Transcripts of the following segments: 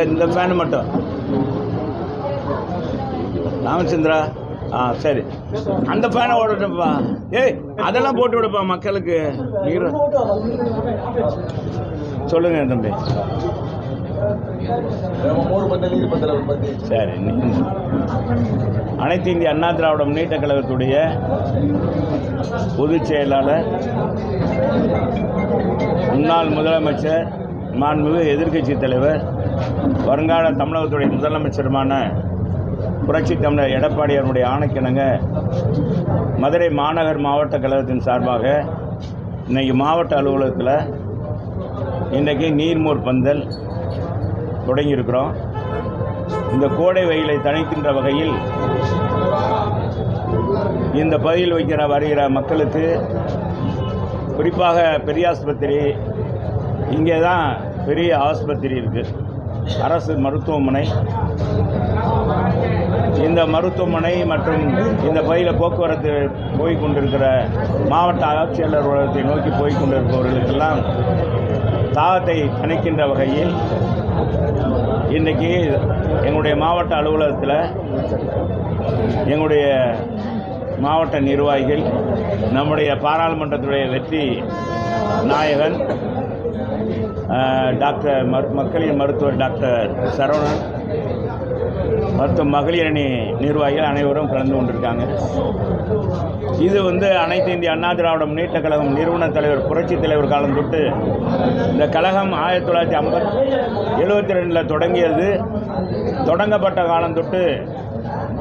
இந்த ஃபேன் மட்டும் ராமச்சந்திரா. சரி, அந்த ஃபேனை ஓடட்டும்ப்பா. ஏய், அதெல்லாம் போட்டு விடுப்பா மக்களுக்கு. சொல்லுங்க தம்பி. சரி, அனைத்து இந்திய அண்ணா திராவிட முன்னேற்ற கழகத்துடைய பொதுச் செயலாளர், முன்னாள் முதலமைச்சர், மாண்புமிகு எதிர்க்கட்சி தலைவர், வருங்கால தமிழகத்துடைய முதலமைச்சருமான புரட்சி தமிழர் எடப்பாடியாருடைய ஆணைக்கிணங்க மதுரை மாநகர் மாவட்ட கழகத்தின் சார்பாக இன்றைக்கி மாவட்ட அலுவலகத்தில் இன்றைக்கி நீர்மோர் பந்தல் தொடங்கியிருக்கிறோம். இந்த கோடை வெயிலை தணிக்கின்ற வகையில் இந்த பகுதியில் வருகிற மக்களுக்கு, குறிப்பாக பெரியாஸ்பத்திரி, இங்கே தான் பெரிய ஆஸ்பத்திரி இருக்குது, அரசு மருத்துவமனை. இந்த மருத்துவமனை மற்றும் இந்த பகுதியில் போக்குவரத்து போய்கொண்டிருக்கிற மாவட்ட ஆட்சியாளர் உலகத்தை நோக்கி போய்கொண்டிருப்பவர்களுக்கெல்லாம் தாகத்தை தணிக்கின்ற வகையில் இன்றைக்கி எங்களுடைய மாவட்ட அலுவலகத்தில் எங்களுடைய மாவட்ட நிர்வாகிகள், நம்முடைய பாராளுமன்றத்துடைய வெற்றி நாயகன் டாக்டர் மக்களின் மருத்துவர் டாக்டர் சரவணன் மற்றும் மகளிர் அணி நிர்வாகிகள் அனைவரும் கலந்து கொண்டிருக்காங்க. இது அனைத்து இந்திய அண்ணா திராவிட முன்னேற்ற கழகம் நிறுவன தலைவர் புரட்சித் தலைவர் காலம் தொட்டு இந்த கழகம் 1972 தொடங்கியது. தொடங்கப்பட்ட காலம் தொட்டு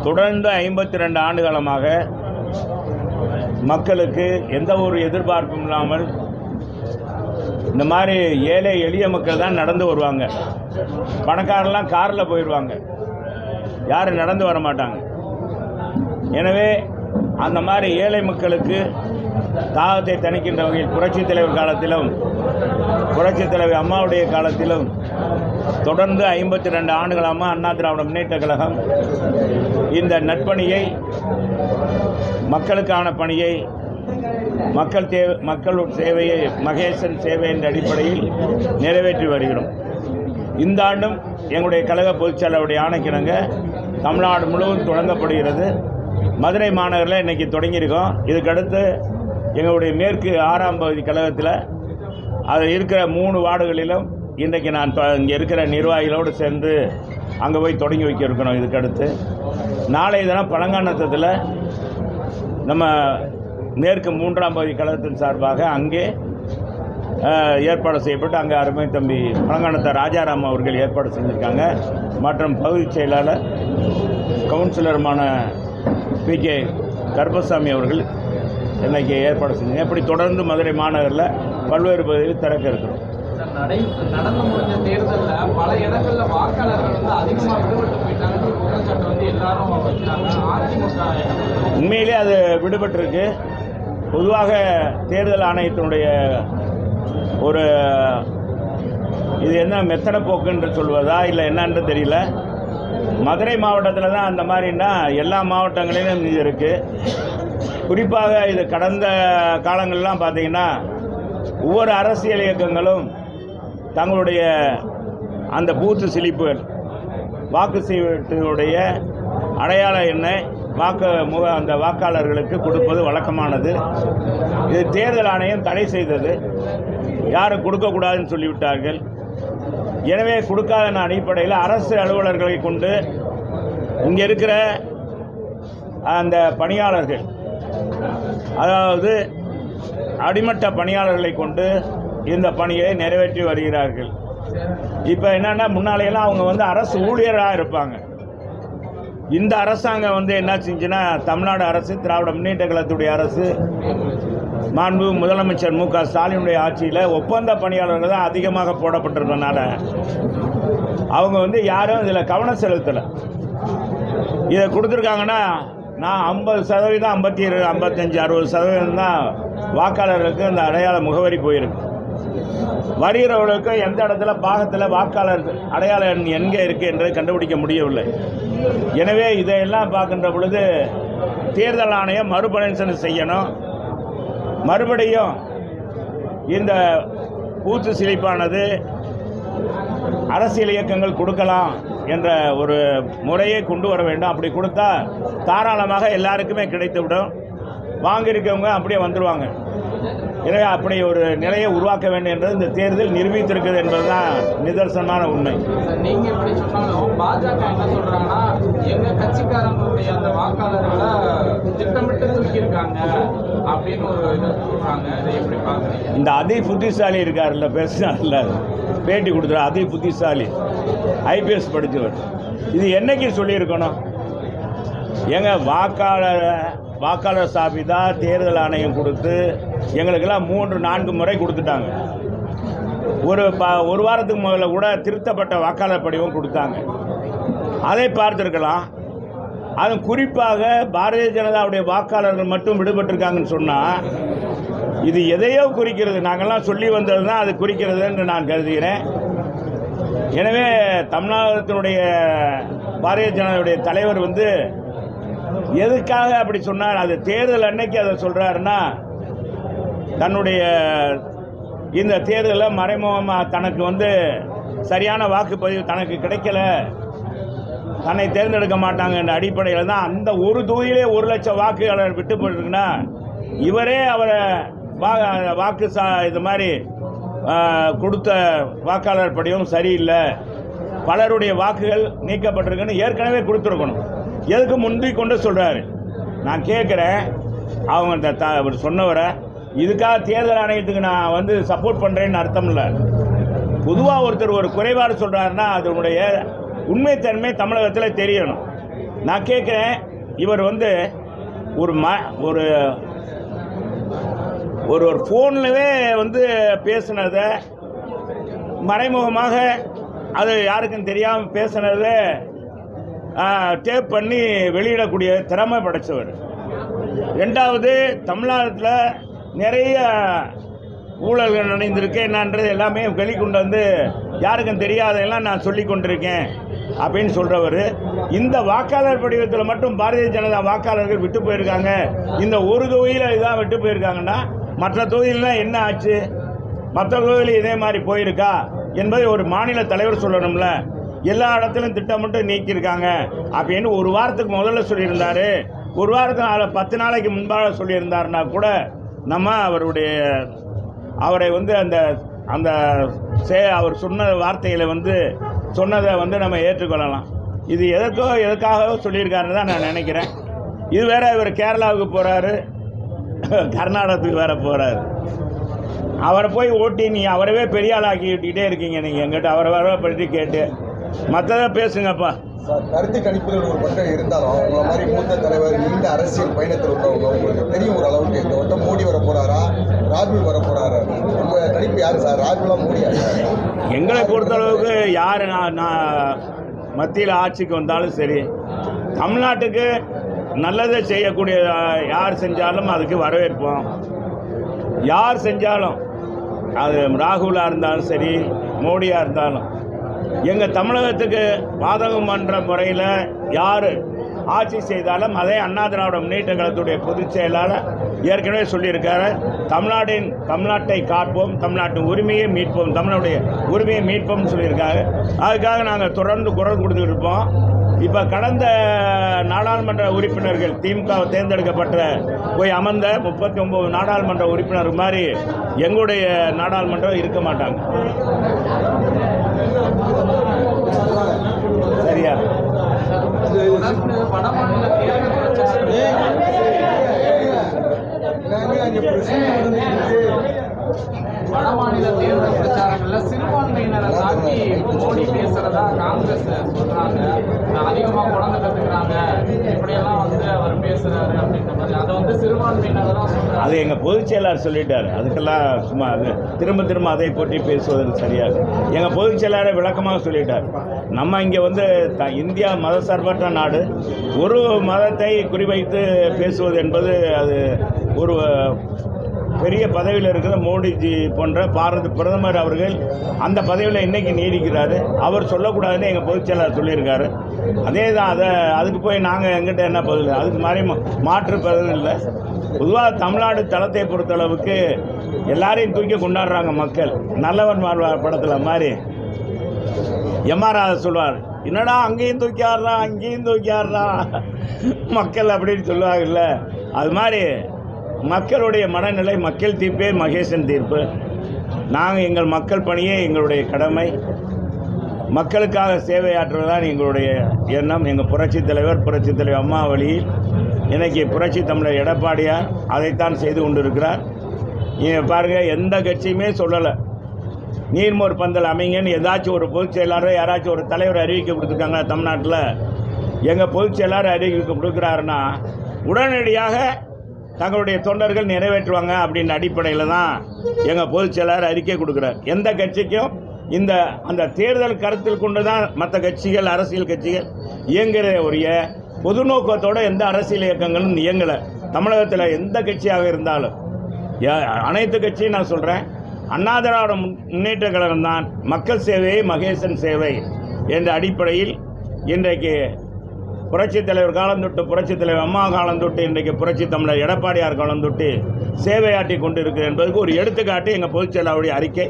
தொடர்ந்து 52 ஆண்டு காலமாக மக்களுக்கு எந்த ஒரு எதிர்பார்ப்பும் இல்லாமல் இந்த மாதிரி ஏழை எளிய மக்கள் தான் நடந்து வருவாங்க. பணக்காரெல்லாம் காரில் போயிடுவாங்க, யாரும் நடந்து வர மாட்டாங்க. எனவே அந்த மாதிரி ஏழை மக்களுக்கு தாகத்தை தணிக்கின்ற வகையில் புரட்சித் தலைவர் காலத்திலும் புரட்சித் தலைவர் அம்மாவுடைய காலத்திலும் தொடர்ந்து 52 ஆண்டுகளாக அண்ணா திராவிட முன்னேற்ற கழகம் இந்த நற்பணியை, மக்களுக்கான பணியை, மக்கள் சேவையை மகேசன் சேவை என்ற அடிப்படையில் நிறைவேற்றி வருகிறோம். இந்த ஆண்டும் எங்களுடைய கழக பொதுச்செயலாளருடைய ஆணைக்கிணங்க தமிழ்நாடு முழுவதும் தொடங்கப்படுகிறது. மதுரை மாநகரில் இன்றைக்கி தொடங்கியிருக்கோம். இதுக்கடுத்து எங்களுடைய மேற்கு 6ஆம் பகுதி கழகத்தில் அது இருக்கிற 3 வார்டுகளிலும் இன்றைக்கி நான் இங்கே இருக்கிற நிர்வாகிகளோடு சேர்ந்து அங்கே போய் தொடங்கி வைக்க இருக்கணும். இதுக்கடுத்து நாளைய தினம் பழங்காநத்தத்தில் நம்ம மேற்கு 3ஆம் பகுதி கழகத்தின் சார்பாக அங்கே ஏற்பாடு செய்யப்பட்டு அங்கே அருமை தம்பி பழங்காநத்த ராஜாராம் அவர்கள் ஏற்பாடு செஞ்சுருக்காங்க. மற்றும் பகுதி செயலாளர் கவுன்சிலருமான PK கருப்பசாமி அவர்கள் இன்றைக்கி ஏற்பாடு செஞ்சாங்க. இப்படி தொடர்ந்து மதுரை மாநகரில் பல்வேறு பகுதியில் திறக்க இருக்கிறோம். நடந்து முடிஞ்ச தேர்தலில் பல இடங்களில் வாக்காளர்கள் அதிகமாக விடுபட்டு போயிட்டாங்கன்னு குற்றச்சாட்டு எல்லாரும் வச்சாங்க. உண்மையிலே அது விடுபட்டிருக்கு. பொதுவாக தேர்தல் ஆணையத்தினுடைய ஒரு இது என்ன மெத்தனை போக்குன்னு சொல்வதா இல்லை என்னன்னு தெரியல. மதுரை மாவட்டத்தில் தான் அந்த மாதிரின்னா எல்லா மாவட்டங்களிலும் இது இருக்குது. குறிப்பாக இது கடந்த காலங்கள்லாம் பார்த்திங்கன்னா ஒவ்வொரு அரசியல் இயக்கங்களும் தங்களுடைய அந்த பூத்து சிலிப்புகள், வாக்கு சீட்டுடைய அடையாள எண்ணை அந்த வாக்காளர்களுக்கு கொடுப்பது வழக்கமானது. இது தேர்தல் ஆணையம் தடை செய்தது. யாரும் கொடுக்கக்கூடாதுன்னு சொல்லிவிட்டார்கள். எனவே கொடுக்காத அடிப்படையில் அரசு அலுவலர்களை கொண்டு இங்கே இருக்கிற அந்த பணியாளர்கள், அதாவது அடிமட்ட பணியாளர்களை கொண்டு இந்த பணியை நிறைவேற்றி வருகிறார்கள். இப்போ என்னென்னா, முன்னாலேயெல்லாம் அவங்க அரசு ஊழியராக இருப்பாங்க. இந்த அரசாங்கம் என்ன செஞ்சுன்னா, தமிழ்நாடு அரசு, திராவிட முன்னேற்ற கழகத்துடைய அரசு, மாண்பு முதலமைச்சர் மு க ஸ்டாலினுடைய ஆட்சியில் ஒப்பந்த பணியாளர்கள் தான் அதிகமாக போடப்பட்டிருந்தனால அவங்க யாரும் இதில் கவனம் செலுத்தலை. இதை கொடுத்துருக்காங்கன்னா நான் 50%, 57, 55, 60% தான் வாக்காளர்களுக்கு அந்த அடையாள முகவரி போயிருக்கு. வருகிறவர்களுக்கு எந்த இடத்துல பாகத்தில் வாக்காளர் அடையாள எண் எங்கே இருக்குது என்று கண்டுபிடிக்க முடியவில்லை. எனவே இதையெல்லாம் பார்க்கின்ற பொழுது தேர்தல் ஆணையம் மறுபரிசீலனை செய்யணும். மறுபடியும் இந்த பூத்து சிலிப்பானது அரசியல் இயக்கங்கள் கொடுக்கலாம் என்ற ஒரு முறையை கொண்டு வர வேண்டும். அப்படி கொடுத்தா தாராளமாக எல்லாருக்குமே கிடைத்துவிடும். வாங்கியிருக்கவங்க அப்படியே வந்துடுவாங்க. எனவே அப்படி ஒரு நிலையை உருவாக்க வேண்டும் என்றது இந்த தேர்தல் நிரூபித்திருக்கிறது என்பதுதான் நிதர்சனமான உண்மை. நீங்க எப்படி சொன்னாலும் பாஜக என்ன சொல்றாங்கன்னா எங்க கட்சிக்காரங்களுடைய அந்த வாக்காளர்களை திட்டமிட்டு தூக்கியிருக்காங்க அப்படின்னு ஒரு இதை சொல்றாங்க. இதை எப்படி பாக்குறீங்க? இந்த அதி புத்திசாலி இருக்காருல்ல, பேசினார்ல, பேட்டி கொடுத்துரு, அதி புத்திசாலி, ஐபிஎஸ் படித்தவர், இது என்னைக்கு சொல்லியிருக்கணும்? எங்க வாக்காளர் சாபிதா தேர்தல் ஆணையம் கொடுத்து எங்களுக்கெல்லாம் 3-4 முறை கொடுத்துட்டாங்க. ஒரு வாரத்துக்கு முதல்ல கூட திருத்தப்பட்ட வாக்காளர் படிவம் கொடுத்தாங்க. அதை பார்த்துருக்கலாம். அது குறிப்பாக பாரதிய ஜனதாவுடைய வாக்காளர்கள் மட்டும் விடுபட்டிருக்காங்கன்னு சொன்னால் இது எதையோ குறிக்கிறது. நாங்கள்லாம் சொல்லி வந்தது தான் அது குறிக்கிறது என்று நான் கருதுகிறேன். எனவே தமிழ்நாட்டினுடைய பாரதிய ஜனதாவுடைய தலைவர் எதுக்காக அப்படி சொன்னார்? அது தேர்தல் அன்னைக்கு அதை சொல்கிறாருன்னா தன்னுடைய இந்த தேர்தலில் மறைமுகமாக தனக்கு சரியான வாக்குப்பதிவு தனக்கு கிடைக்கல, தன்னை தேர்ந்தெடுக்க மாட்டாங்க என்ற அடிப்படையில் தான் அந்த ஒரு தொகுதியிலே 1 லட்சம் வாக்குகள் விட்டு போட்டுருக்குன்னா இவரே அவரை வாக்கு இது மாதிரி கொடுத்த வாக்காளர் படிவம் சரியில்லை, பலருடைய வாக்குகள் நீக்கப்பட்டிருக்குன்னு ஏற்கனவே கொடுத்துருக்கணும். எதுக்கு முந்தி கொண்டு சொல்கிறாரு? நான் கேட்குறேன், அவங்க அவர் சொன்னவரை இதுக்காக தேர்தல் ஆணையத்துக்கு நான் சப்போர்ட் பண்ணுறேன்னு அர்த்தம் இல்லை. பொதுவாக ஒருத்தர் ஒரு குறைபாடு சொல்கிறாருன்னா அதனுடைய உண்மைத்தன்மை தமிழகத்தில் தெரியணும். நான் கேட்குறேன், இவர் ஒரு ஒரு ஃபோன்லவே பேசுனதை மறைமுகமாக அது யாருக்கும் தெரியாமல் பேசுனதை டேப் பண்ணி வெளியிடக்கூடிய திறமை படைத்தவர். 2வது, தமிழ்நாட்டில் நிறைய ஊழல்கள் நடந்திருக்கு என்னன்றது எல்லாமே வெளிக்கொண்டு யாருக்கும் தெரியாதெல்லாம் நான் சொல்லி கொண்டிருக்கேன் அப்படின்னு சொல்கிறவர். இந்த வாக்காளர் படிவத்தில் மட்டும் பாரதிய ஜனதா வாக்காளர்கள் விட்டு போயிருக்காங்க, இந்த ஒரு தொகுதியில் இதான் விட்டு போயிருக்காங்கன்னா மற்ற தொகுதியிலாம் என்ன ஆச்சு? மற்ற தொகுதியில் இதே மாதிரி போயிருக்கா என்பதை ஒரு மாநில தலைவர் சொல்லணும்ல. எல்லா இடத்துலையும் திட்டமிட்டு நீக்கியிருக்காங்க அப்படின்னு ஒரு வாரத்துக்கு முதல்ல சொல்லியிருந்தார். ஒரு வாரத்துக்கு 10 நாளைக்கு முன்பாக சொல்லியிருந்தாருன்னா கூட நம்ம அவரை அந்த அவர் சொன்ன வார்த்தைகளை சொன்னதை நம்ம ஏற்றுக்கொள்ளலாம். இது எதுக்காக சொல்லியிருக்காருன்னு தான் நான் நினைக்கிறேன். இது வேற, இவர் கேரளாவுக்கு போகிறாரு, கர்நாடகத்துக்கு வேற போகிறாரு. அவரை போய் ஓட்டி நீங்கள் அவரவே பெரிய ஆளாக்கிட்டே இருக்கீங்க. நீங்கள் எங்கிட்ட அவரை வர பற்றி கேட்டு மற்றதை பேசுங்கப்பா. கருத்து கணிப்புகள் ஒரு பக்கம் இருந்தாலும் உங்களை மாதிரி மூத்த தலைவர் நீண்ட அரசியல் பயணத்தில் உள்ளவங்க உங்களுக்கு தெரியும் ஒரு அளவுக்கு இந்த வட்டம் மோடி வர போறாரா, ராகுல் வர போறாரா? உங்க கணிப்பு யாரு சார்? ராகுலா, மோடியா? எங்களை பொறுத்தளவுக்கு யார் நான் மத்தியில் ஆட்சிக்கு வந்தாலும் சரி, தமிழ்நாட்டுக்கு நல்லதை செய்யக்கூடிய யார் செஞ்சாலும் அதுக்கு வரவேற்போம். யார் செஞ்சாலும் அது ராகுலாக இருந்தாலும் சரி, மோடியாக இருந்தாலும் எங்கள் தமிழகத்துக்கு பாதகம் பண்ணுற முறையில் யார் ஆட்சி செய்தாலும் அதே அண்ணா திராவிட முன்னேற்ற கழகத்துடைய பொதுச் செயலாளர் ஏற்கனவே சொல்லியிருக்காரு. தமிழ்நாட்டை காப்போம், தமிழ்நாட்டின் உரிமையை மீட்போம், தமிழுடைய உரிமையை மீட்போம்னு சொல்லியிருக்காங்க. அதுக்காக நாங்கள் தொடர்ந்து குரல் கொடுத்துக்கிட்டு இருப்போம். இப்போ கடந்த நாடாளுமன்ற உறுப்பினர்கள் திமுக தேர்ந்தெடுக்கப்பட்ட போய் அமர்ந்த 39 நாடாளுமன்ற உறுப்பினர் மாதிரி எங்களுடைய நாடாளுமன்றம் இருக்க மாட்டாங்க. சரியா? வடமாநில தேர்தல் பிரச்சாரங்கள்ல சிறுபான்மையினரை தாக்கி மோடி பேசுறதா காங்கிரஸ் சொல்றாங்க. அதிகமா குழந்தை கத்துக்கிறாங்க, இப்படியெல்லாம் அவர் பேசுறாரு அப்படின்ற மாதிரி அதை சிறுபான்மையினர் தான் சொல்றாங்க. அது எங்க பொதுச் செயலாளர் சொல்லிட்டாரு. அதுக்கெல்லாம் சும்மா அது திரும்ப அதை பற்றி பேசுவதற்கு சரியாது. எங்க பொதுச் செயலாளர் விளக்கமாக சொல்லிட்டார். நம்ம இங்கே இந்தியா மதசார்பற்ற நாடு, ஒரு மதத்தை குறிவைத்து பேசுவது என்பது அது ஒரு பெரிய பதவியில் இருக்கிற மோடிஜி போன்ற பாரத பிரதமர் அவர்கள் அந்த பதவியில் இன்றைக்கி நீடிக்கிறாரு. அவர் சொல்லக்கூடாதுன்னு எங்கள் பொதுச் செயலாளர் சொல்லியிருக்காரு. அதே தான். அதுக்கு போய் நாங்கள் எங்கிட்ட என்ன பதில்? அதுக்கு மாதிரி மாற்று பதில் இல்லை. பொதுவாக தமிழ்நாடு தளத்தை பொறுத்தளவுக்கு எல்லாரையும் தூக்கி கொண்டாடுறாங்க மக்கள். நல்லவன் வாழ்வார் படத்தில் மாதிரி எம்ஆர் சொல்லுவார், என்னடா அங்கேயும் தூக்கி ஆடுறா அங்கேயும் தூக்கி ஆடுறா மக்கள் அப்படின்னு சொல்லுவாங்கல்ல. அது மாதிரி மக்களுடைய மனநிலை, மக்கள் தீர்ப்பே மகேசன் தீர்ப்பு. நாங்கள் எங்கள் மக்கள் பணியே எங்களுடைய கடமை, மக்களுக்காக சேவையாற்றுவதுதான் எங்களுடைய எண்ணம். எங்கள் புரட்சித் தலைவர் அம்மா வழியில் இன்றைக்கி புரட்சி தமிழர் எடப்பாடியார் அதைத்தான் செய்து கொண்டிருக்கிறார். பாருங்கள், எந்த கட்சியுமே சொல்லலை நீர்மோர் பந்தல் அமைங்கன்னு. ஏதாச்சும் ஒரு பொதுச் செயலாளர் யாராச்சும் ஒரு தலைவர் அறிவிக்க கொடுத்துருக்காங்க தமிழ்நாட்டில்? எங்கள் பொதுச் செயலாளர் அறிவிக்க கொடுக்குறாருன்னா உடனடியாக தங்களுடைய தொண்டர்கள் நிறைவேற்றுவாங்க அப்படின்ற அடிப்படையில் தான் எங்கள் பொதுச் செயலாளர் அறிக்கை கொடுக்குறார். எந்த கட்சிக்கும் அந்த தேர்தல் கருத்தில் கொண்டு தான் மற்ற கட்சிகள், அரசியல் கட்சிகள் இயங்குகிற ஒழிய பொது நோக்கத்தோடு எந்த அரசியல் இயக்கங்களும் இயங்கலை. தமிழகத்தில் எந்த கட்சியாக இருந்தாலும் அனைத்து கட்சியும் நான் சொல்கிறேன், அண்ணா திராவிட முன்னேற்ற கழகம் தான் மக்கள் சேவையை மகேசன் சேவை என்ற அடிப்படையில் இன்றைக்கு புரட்சித் தலைவர் காலம் தொட்டு, புரட்சித் தலைவர் அம்மா காலம் தொட்டு, இன்றைக்கு புரட்சி தமிழர் எடப்பாடியார் காலம் தொட்டு சேவையாற்றி கொண்டிருக்கு என்பதற்கு ஒரு எடுத்துக்காட்டு எங்கள் பொதுச் செயலாளருடைய அறிக்கை.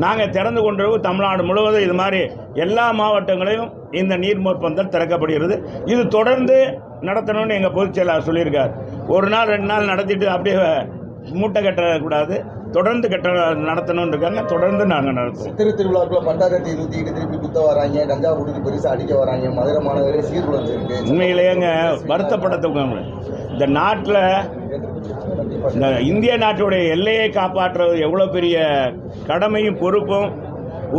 நாங்கள் திறந்து கொண்டிருக்கும் தமிழ்நாடு முழுவதும் இது மாதிரி எல்லா மாவட்டங்களையும் இந்த நீர்மோர் பந்தல் திறக்கப்படுகிறது. இது தொடர்ந்து நடத்தணும்னு எங்கள் பொதுச் செயலாளர் சொல்லியிருக்கார். ஒரு நாள் 2 நாள் நடத்திட்டு அப்படியே மூட்டை கட்டக்கூடாது, தொடர்ந்து நடத்தணும்னு இருக்காங்க. தொடர்ந்து நாங்கள் நடத்துவோம். திருவிழாக்குள்ள பட்டாக்கத்தி ஊற்றிக்கிட்டு திருப்பி குத்த வராங்க, கஞ்சா குடித்து பெருசாக அடிக்க வராங்க, மதுரை மாநகரே சீர்குலைஞ்சிருக்கு. உண்மையிலேங்க வருத்தப்படத்தக்க இந்த நாட்டில், இந்த இந்திய நாட்டுடைய எல்லையை காப்பாற்றுறது எவ்வளோ பெரிய கடமையும் பொறுப்பும்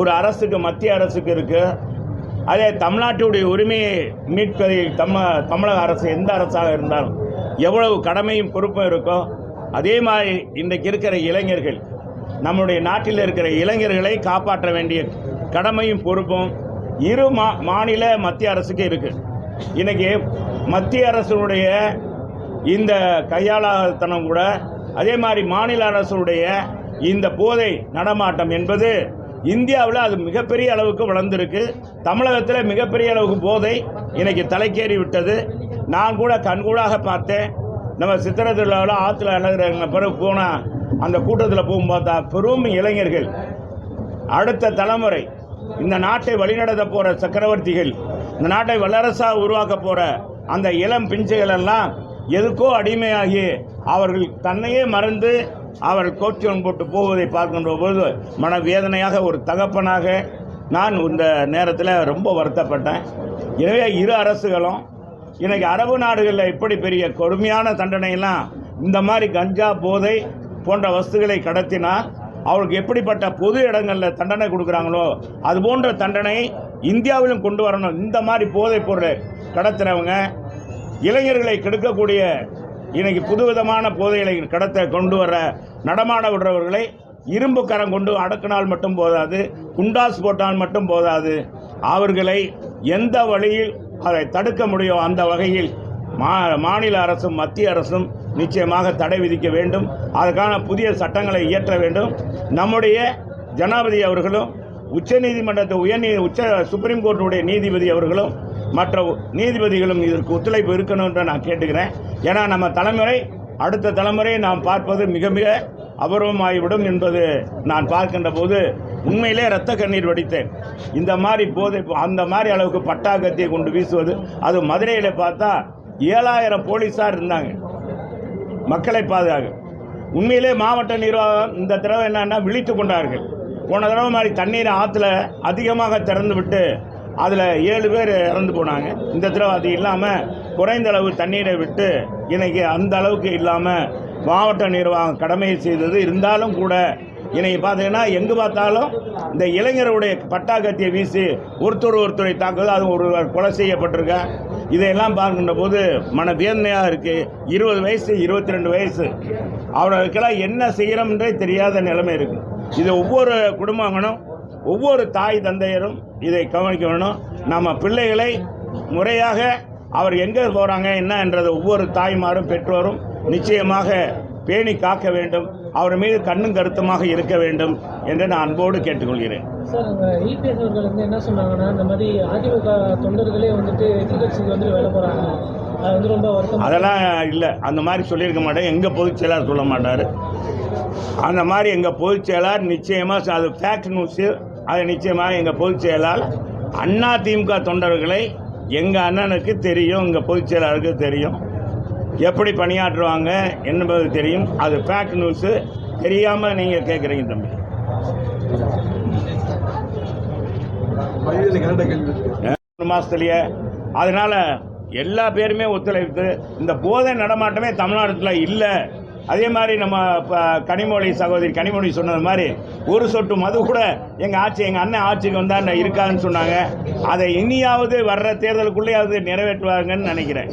ஒரு அரசுக்கு, மத்திய அரசுக்கு இருக்குது. அதே தமிழ்நாட்டுடைய உரிமையை மீட்பதில் தமிழக அரசு எந்த அரசாக இருந்தாலும் எவ்வளவு கடமையும் பொறுப்பும் இருக்கோ, அதே மாதிரி இன்றைக்கு இருக்கிற இளைஞர்கள், நம்முடைய நாட்டில் இருக்கிற இளைஞர்களை காப்பாற்ற வேண்டிய கடமையும் பொறுப்பும் இரு மாநில மத்திய அரசுக்கு இருக்குது. இன்றைக்கி மத்திய அரசுடைய இந்த கையாளாத்தனம் கூட, அதே மாதிரி மாநில அரசுடைய இந்த போதை நடமாட்டம் என்பது இந்தியாவில் அது மிகப்பெரிய அளவுக்கு வளர்ந்துருக்கு. தமிழகத்தில் மிகப்பெரிய அளவுக்கு போதை இன்றைக்கி தலைக்கேறி விட்டது. நான் கூட கண்கூடாக பார்த்தேன். நம்ம சித்திரை திருவிழாவில் ஆற்றுல இறங்குற பிறகு போனால் அந்த கூட்டத்தில் போகும் பார்த்தா பெரும் இளைஞர்கள், அடுத்த தலைமுறை, இந்த நாட்டை வழிநடத்த போகிற சக்கரவர்த்திகள், இந்த நாட்டை வல்லரசாக உருவாக்க போகிற அந்த இளம் பிஞ்சுகள் எல்லாம் எதுக்கோ அடிமையாகி அவர்கள் தன்னையே மறந்து அவர்கள் கோச்சம் போட்டு போவதை பார்க்கின்ற போது மனவேதனையாக ஒரு தகப்பனாக நான் இந்த நேரத்தில் ரொம்ப வருத்தப்பட்டேன். எனவே இரு அரசுகளும் இன்றைக்கி அரபு நாடுகளில் இப்படி பெரிய கொடுமையான தண்டனையெல்லாம் இந்த மாதிரி கஞ்சா, போதை போன்ற வஸ்துகளை கடத்தினால் அவருக்கு எப்படிப்பட்ட பொது இடங்களில் தண்டனை கொடுக்குறாங்களோ அது போன்ற தண்டனை இந்தியாவிலும் கொண்டு வரணும். இந்த மாதிரி போதைப் பொருளை கடத்துகிறவங்க, இளைஞர்களை கெடுக்கக்கூடிய இன்றைக்கி புதுவிதமான போதைகளை கடத்த கொண்டு வர நடமாட விடுறவர்களை இரும்பு கரம் கொண்டு அடக்கினால் மட்டும் போதாது, குண்டாஸ் போட்டால் மட்டும் போதாது, அவர்களை எந்த வழியில் அதை தடுக்க முடியும் அந்த வகையில் மாநில அரசும் மத்திய அரசும் நிச்சயமாக தடை விதிக்க வேண்டும். அதற்கான புதிய சட்டங்களை இயற்ற வேண்டும். நம்முடைய ஜனாதிபதி அவர்களும் சுப்ரீம் கோர்ட்டுடைய நீதிபதி அவர்களும் மற்ற நீதிபதிகளும் இதற்கு ஒத்துழைப்பு இருக்கணும் என்று நான் கேட்டுக்கிறேன். ஏன்னா நம்ம தலைமுறை, அடுத்த தலைமுறையை நாம் பார்ப்பது மிக மிக அபூர்வமாகிவிடும் என்பது நான் பார்க்கின்ற போது உண்மையிலே இரத்த கண்ணீர் வடித்தேன். இந்த மாதிரி போதை, அந்த மாதிரி அளவுக்கு பட்டாக்கத்தியை கொண்டு வீசுவது, அது மதுரையில் பார்த்தா 7000 போலீஸார் இருந்தாங்க மக்களை பாதுகாக்க. உண்மையிலே மாவட்ட நிர்வாகம் இந்த தடவை என்னன்னா விழித்து கொண்டார்கள். போன தடவை மாதிரி தண்ணீரை ஆற்றுல அதிகமாக திறந்து விட்டு அதில் 7 பேர் இறந்து போனாங்க. இந்த தடவை அது இல்லாமல் குறைந்த அளவு தண்ணீரை விட்டு இன்றைக்கி அந்த அளவுக்கு இல்லாமல் மாவட்ட நிர்வாகம் கடமையை செய்தது. இருந்தாலும் கூட இன்றைக்கி பார்த்தீங்கன்னா எங்கே பார்த்தாலும் இந்த இளைஞருடைய பட்டாக்கத்தியை வீசி ஒருத்தரை தாக்குவது, அது ஒரு கொலை செய்யப்பட்டிருக்க. இதையெல்லாம் பார்க்கின்ற போது மன வேதனையாக இருக்குது. 20 வயசு 22 வயசு அவர்களுக்கெல்லாம் என்ன செய்கிறோம்ன்றே தெரியாத நிலைமை இருக்குது. இது ஒவ்வொரு குடும்பங்களும், ஒவ்வொரு தாய் தந்தையரும் இதை கவனிக்க வேணும். நம்ம பிள்ளைகளை முறையாக அவர் எங்கே போகிறாங்க என்ன என்றது ஒவ்வொரு தாய்மாரும் பெற்றோரும் நிச்சயமாக பேணி காக்க வேண்டும். அவர் மீது கண்ணும் கருத்துமாக இருக்க வேண்டும் என்று நான் அன்போடு கேட்டுக்கொள்கிறேன். சார், இபிஎஸ் அவர்கள் என்ன சொன்னாங்கன்னா, இந்த மாதிரி அதிமுக தொண்டர்களே எதிர்கட்சிக்கு வேலை போகிறாங்க, அது ரொம்ப வருத்தம். அதெல்லாம் இல்லை, அந்த மாதிரி சொல்லியிருக்க மாட்டேன். எங்கள் பொதுச் செயலாளர் சொல்ல மாட்டார். அந்த மாதிரி எங்கள் பொதுச் செயலாளர் நிச்சயமாக, அது ஃபேக்ட் நியூஸு, அது நிச்சயமாக எங்கள் பொதுச் செயலாளர் அதிமுக தொண்டர்களை எங்கள் அண்ணனுக்கு தெரியும், எங்கள் பொதுச் செயலாளருக்கு தெரியும், எப்படி பணியாற்றுவாங்க என்பது தெரியும். அது ஃபேக்ட் நியூஸு. தெரியாமல் நீங்கள் கேட்குறீங்க தம்பி. 3 மாதத்துலையே. அதனால் எல்லா பேருமே ஒத்துழைப்பு. இந்த போதை நடமாட்டமே தமிழ்நாட்டில் இல்லை. அதே மாதிரி நம்ம இப்போ கனிமொழி சகோதரி கனிமொழி சொன்னது மாதிரி ஒரு சொட்டு மது கூட எங்கள் அண்ணன் ஆட்சிக்கு வந்தால் இருக்காதுன்னு சொன்னாங்க. அதை இனியாவது வர்ற தேர்தலுக்குள்ளேயாவது நிறைவேற்றுவாங்கன்னு நினைக்கிறேன்.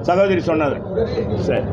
சகோதரி சொன்னது சரி.